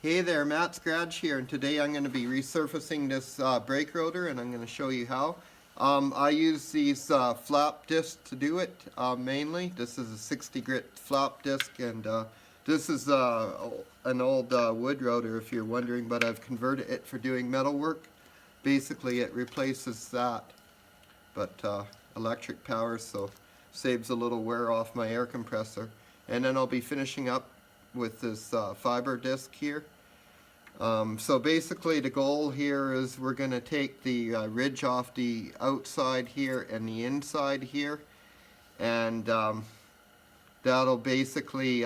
Hey there, Matt Scratch here, and today I'm going to be resurfacing this brake rotor, and I'm going to show you how. I use these flap discs to do it mainly. This is a 60 grit flap disc, and this is an old wood rotor if you're wondering, but I've converted it for doing metal work. Basically it replaces that, but electric power, so saves a little wear off my air compressor. And then I'll be finishing up with this fiber disc here. So basically the goal here is we're going to take the ridge off the outside here and the inside here, and that'll basically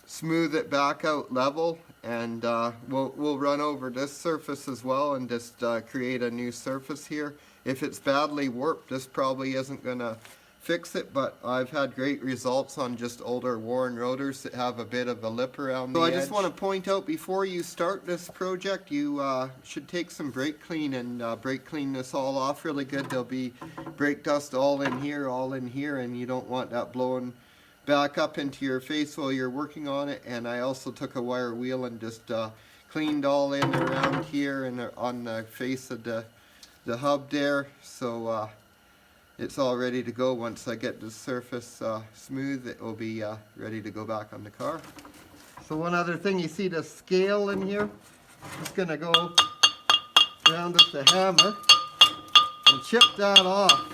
smooth it back out level, and we'll run over this surface as well and just create a new surface here. If it's badly warped, this probably isn't going to fix it, but I've had great results on just older worn rotors that have a bit of a lip around the edge. So I just want to point out, before you start this project, you should take some brake clean and brake clean this all off really good. There'll be brake dust all in here, and you don't want that blowing back up into your face while you're working on it. And I also took a wire wheel and just cleaned all in around here and on the face of the hub there. So it's all ready to go. Once I get the surface smooth, it will be ready to go back on the car. So one other thing, you see the scale in here? Just going to go around with the hammer and chip that off.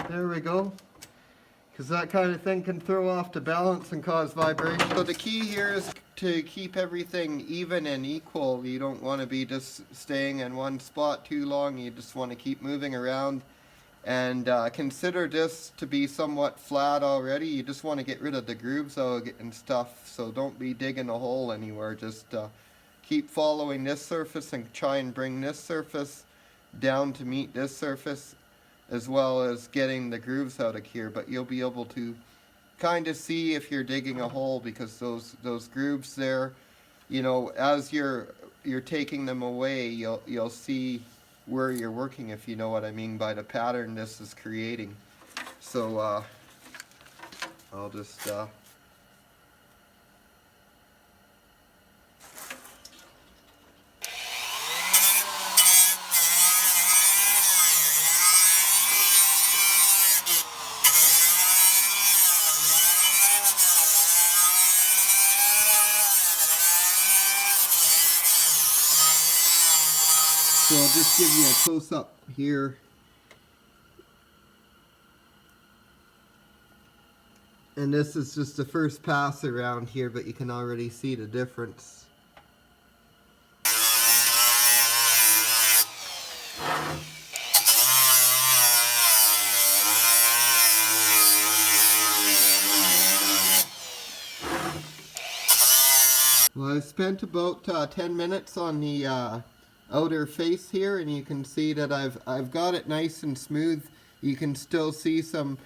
There we go. Because that kind of thing can throw off the balance and cause vibration. So the key here is to keep everything even and equal. You don't want to be just staying in one spot too long. You just want to keep moving around. And consider this to be somewhat flat already. You just want to get rid of the grooves out and stuff. So don't be digging a hole anywhere. Just keep following this surface and try and bring this surface down to meet this surface, as well as getting the grooves out of here. But you'll be able to kind of see if you're digging a hole, because those grooves there, you know, as you're taking them away, you'll see where you're working, if you know what I mean by the pattern this is creating. So I'll just So I'll just give you a close-up here. And this is just the first pass around here, but you can already see the difference. Well, I spent about 10 minutes on the outer face here, and you can see that I've got it nice and smooth. You can still see some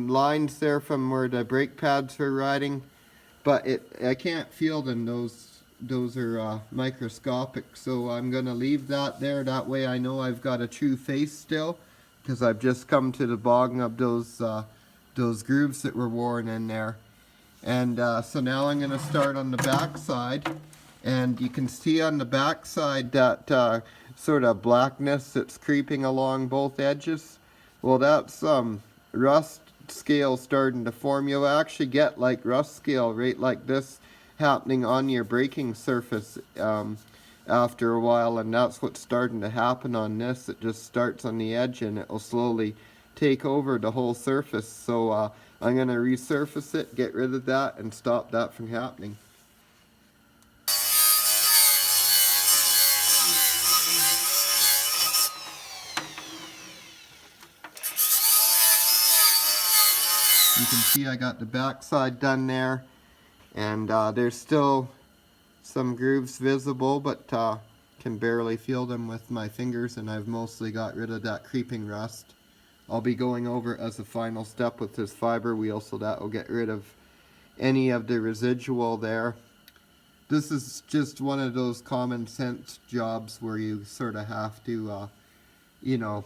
lines there from where the brake pads were riding, but I can't feel them. Those are microscopic, so I'm gonna leave that there. That way I know I've got a true face still, because I've just come to the bottom of those grooves that were worn in there. And so now I'm gonna start on the back side. And you can see on the back side that sort of blackness that's creeping along both edges. Well, that's rust scale starting to form. You'll actually get like rust scale right like this happening on your braking surface after a while, and that's what's starting to happen on this. It just starts on the edge and it will slowly take over the whole surface. So I'm going to resurface it, get rid of that, and stop that from happening. You can see I got the back side done there, and there's still some grooves visible, but can barely feel them with my fingers, and I've mostly got rid of that creeping rust. I'll be going over it as a final step with this fiber wheel, so that will get rid of any of the residual there. This is just one of those common sense jobs where you sort of have to, you know,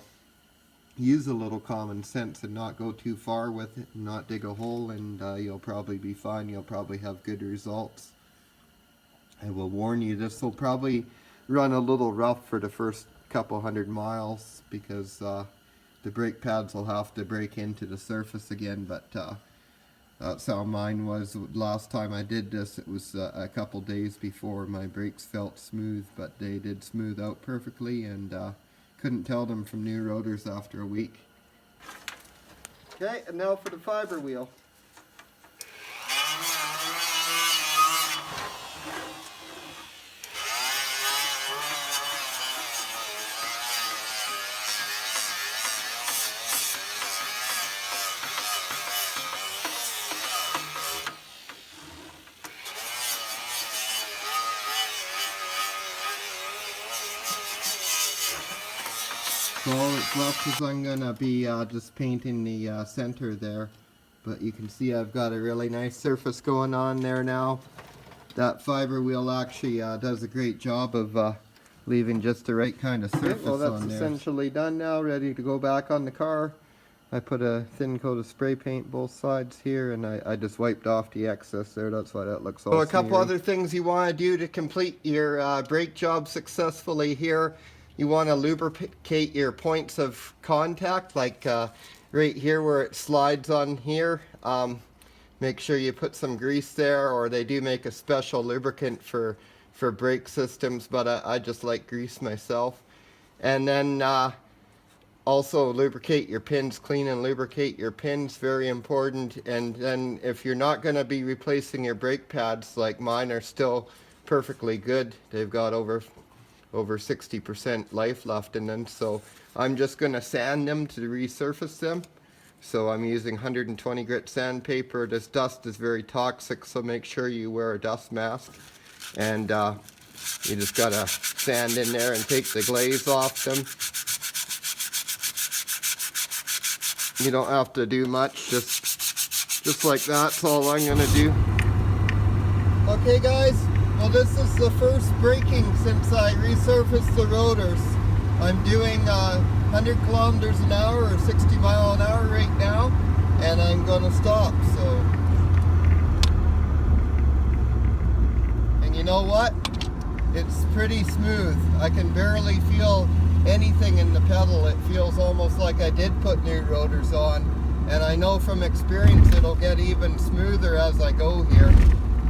use a little common sense and not go too far with it, and not dig a hole, and you'll probably be fine. You'll probably have good results. I will warn you, this will probably run a little rough for the first couple 100 miles because the brake pads will have to break into the surface again, but that's how mine was last time I did this. It was a couple days before my brakes felt smooth, but they did smooth out perfectly, and couldn't tell them from new rotors after a week. Okay, and now for the fiber wheel. So all that's left is I'm going to be just painting the center there. But you can see I've got a really nice surface going on there now. That fiber wheel actually does a great job of leaving just the right kind of surface on there. Well, that's essentially done now, ready to go back on the car. I put a thin coat of spray paint both sides here, and I just wiped off the excess there. That's why that looks all smeary. So a couple other things you want to do to complete your brake job successfully here. You want to lubricate your points of contact, like right here where it slides on here. Make sure you put some grease there, or they do make a special lubricant for brake systems, but I just like grease myself. And then also lubricate your pins, clean and lubricate your pins, very important. And then if you're not going to be replacing your brake pads, like mine are still perfectly good, they've got over 60% life left in them, so I'm just going to sand them to resurface them. So I'm using 120 grit sandpaper. This dust is very toxic, so make sure you wear a dust mask. And you just got to sand in there and take the glaze off them. You don't have to do much, just like that. That's all I'm going to do. Okay guys, well this is the first braking since I resurfaced the rotors. I'm doing 100 kilometers an hour or 60 mile an hour right now, and I'm going to stop. So, and you know what? It's pretty smooth. I can barely feel anything in the pedal. It feels almost like I did put new rotors on, and I know from experience it'll get even smoother as I go here.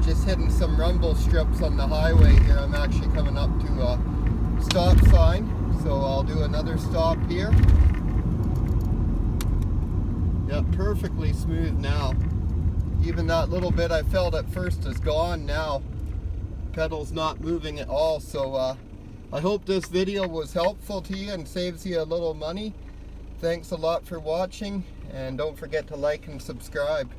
Just hitting some rumble strips on the highway here. I'm actually coming up to a stop sign, so I'll do another stop here. Yep, perfectly smooth now. Even that little bit I felt at first is gone now. Pedal's not moving at all. So I hope this video was helpful to you and saves you a little money. Thanks a lot for watching, and don't forget to like and subscribe.